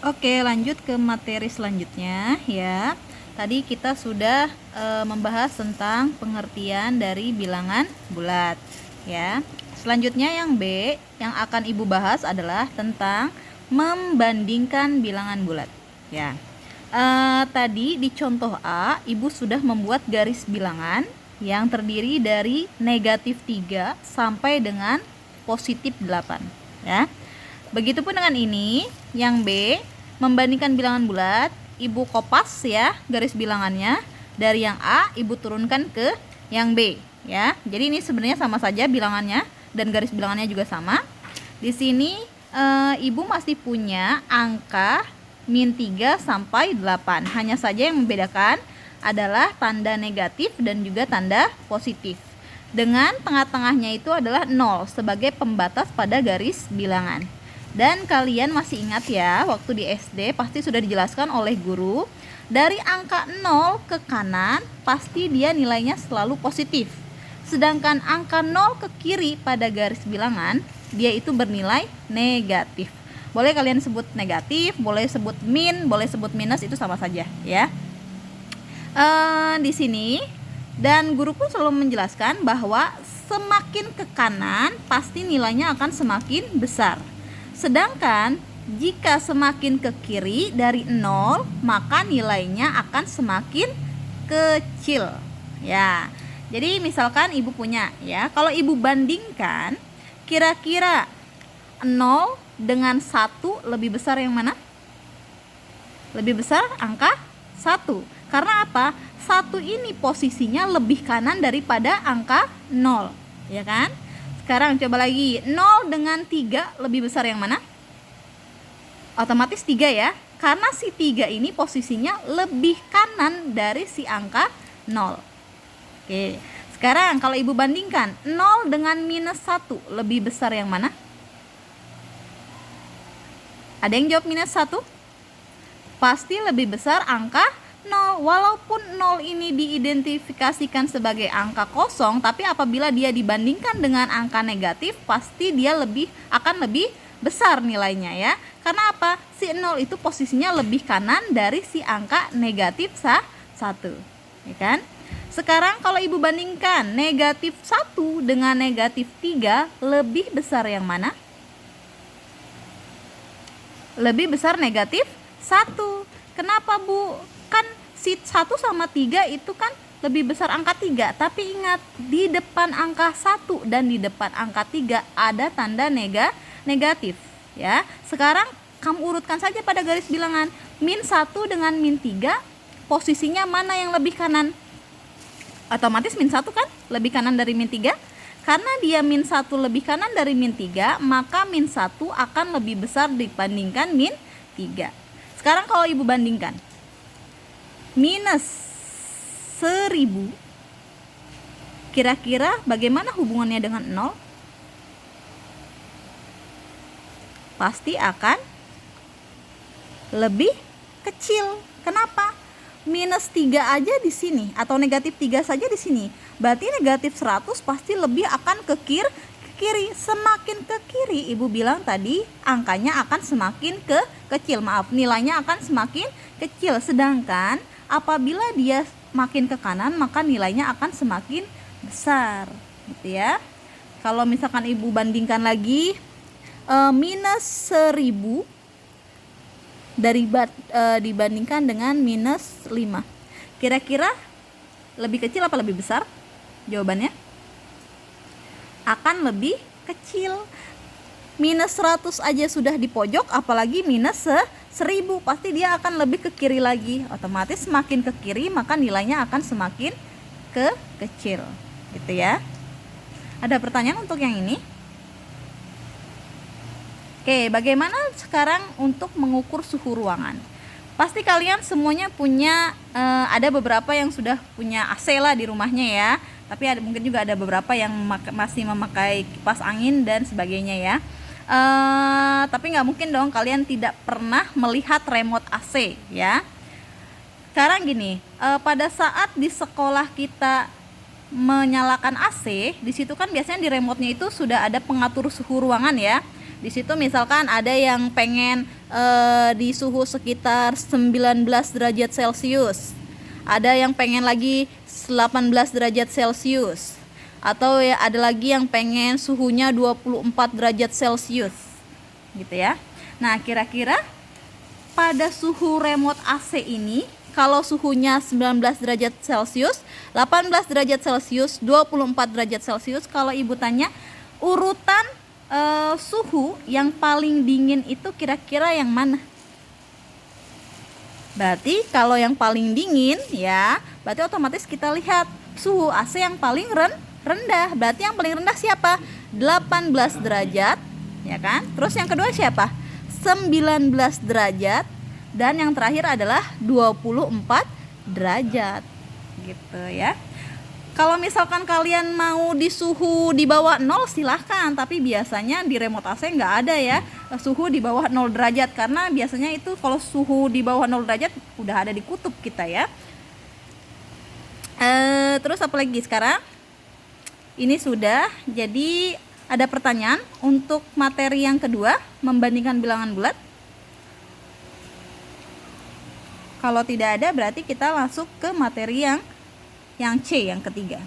Oke, lanjut ke materi selanjutnya ya. Tadi kita sudah membahas tentang pengertian dari bilangan bulat ya. Selanjutnya yang B yang akan Ibu bahas adalah tentang membandingkan bilangan bulat ya. Tadi di contoh A, Ibu sudah membuat garis bilangan yang terdiri dari negatif 3 sampai dengan positif 8 ya. Begitupun dengan ini, yang B, membandingkan bilangan bulat, Ibu kopas ya garis bilangannya. Dari yang A, Ibu turunkan ke yang B ya. Jadi ini sebenarnya sama saja bilangannya dan garis bilangannya juga sama. Di sini Ibu masih punya angka min 3 sampai 8. Hanya saja yang membedakan adalah tanda negatif dan juga tanda positif. Dengan tengah-tengahnya itu adalah 0 sebagai pembatas pada garis bilangan. Dan kalian masih ingat ya, waktu di SD pasti sudah dijelaskan oleh guru, dari angka 0 ke kanan pasti dia nilainya selalu positif. Sedangkan angka 0 ke kiri pada garis bilangan, dia itu bernilai negatif. Boleh kalian sebut negatif, boleh sebut min, boleh sebut minus, itu sama saja ya. Di sini dan guru pun selalu menjelaskan bahwa semakin ke kanan pasti nilainya akan semakin besar. Sedangkan jika semakin ke kiri dari 0, maka nilainya akan semakin kecil. Ya. Jadi misalkan Ibu punya ya, kalau Ibu bandingkan kira-kira 0 dengan 1 lebih besar yang mana? Lebih besar angka 1. Karena apa? 1 ini posisinya lebih kanan daripada angka 0, ya kan? Sekarang coba lagi, 0 dengan 3 lebih besar yang mana? Otomatis 3 ya, karena si 3 ini posisinya lebih kanan dari si angka 0. Oke, sekarang kalau Ibu bandingkan 0 dengan minus 1 lebih besar yang mana? Ada yang jawab minus 1? Pasti lebih besar angka 0. Walaupun 0 ini diidentifikasikan sebagai angka kosong, tapi apabila dia dibandingkan dengan angka negatif, pasti dia akan lebih besar nilainya ya. Karena apa? Si 0 itu posisinya lebih kanan dari si angka negatif 1, ya kan? Sekarang kalau Ibu bandingkan negatif 1 dengan negatif 3, lebih besar yang mana? Lebih besar negatif 1. Kenapa Bu? Kan si 1 sama 3 itu kan lebih besar angka 3. Tapi ingat, di depan angka 1 dan di depan angka 3 ada tanda negatif ya. Sekarang kamu urutkan saja pada garis bilangan. Min 1 dengan min 3, posisinya mana yang lebih kanan? Otomatis min 1 kan lebih kanan dari min 3. Karena dia min 1 lebih kanan dari min 3, maka min 1 akan lebih besar dibandingkan min 3. Sekarang kalau Ibu bandingkan minus 1000, kira-kira bagaimana hubungannya dengan 0? Pasti akan lebih kecil. Kenapa? Minus 3 aja di sini atau negatif 3 saja di sini. Berarti negatif 100 pasti lebih akan ke kiri. Semakin ke kiri, Ibu bilang tadi angkanya akan semakin kecil. Nilainya akan semakin kecil. Sedangkan apabila dia makin ke kanan, maka nilainya akan semakin besar, gitu ya. Kalau misalkan Ibu bandingkan lagi minus 1000 dibandingkan dengan minus 5, kira-kira lebih kecil apa lebih besar? Jawabannya akan lebih kecil. Minus 100 aja sudah di pojok, apalagi minus 1000, pasti dia akan lebih ke kiri lagi. Otomatis semakin ke kiri maka nilainya akan semakin kecil, gitu ya. Ada pertanyaan untuk yang ini? Oke, bagaimana sekarang untuk mengukur suhu ruangan? Pasti kalian semuanya punya, ada beberapa yang sudah punya AC lah di rumahnya ya. Tapi mungkin juga ada beberapa yang masih memakai kipas angin dan sebagainya ya. Tapi nggak mungkin dong kalian tidak pernah melihat remote AC ya. Sekarang gini, pada saat di sekolah kita menyalakan AC, di situ kan biasanya di remote-nya itu sudah ada pengatur suhu ruangan ya. Di situ misalkan ada yang pengen di suhu sekitar 19 derajat Celcius. Ada yang pengen lagi 18 derajat Celcius. Atau ya ada lagi yang pengen suhunya 24 derajat Celcius. Gitu ya. Nah, kira-kira pada suhu remote AC ini, kalau suhunya 19 derajat Celcius, 18 derajat Celcius, 24 derajat Celcius, kalau ibu tanya urutan suhu yang paling dingin itu kira-kira yang mana? Berarti kalau yang paling dingin ya, berarti otomatis kita lihat suhu AC yang paling rendah. Berarti yang paling rendah siapa? 18 derajat, ya kan? Terus yang kedua siapa? 19 derajat, dan yang terakhir adalah 24 derajat. Gitu ya. Kalau misalkan kalian mau di suhu di bawah 0 silahkan, tapi biasanya di remote AC nggak ada ya suhu di bawah 0 derajat, karena biasanya itu kalau suhu di bawah 0 derajat udah ada di kutub kita ya. Terus apa lagi sekarang? Ini sudah, jadi ada pertanyaan untuk materi yang kedua, membandingkan bilangan bulat. Kalau tidak ada berarti kita masuk ke materi yang C, yang ketiga.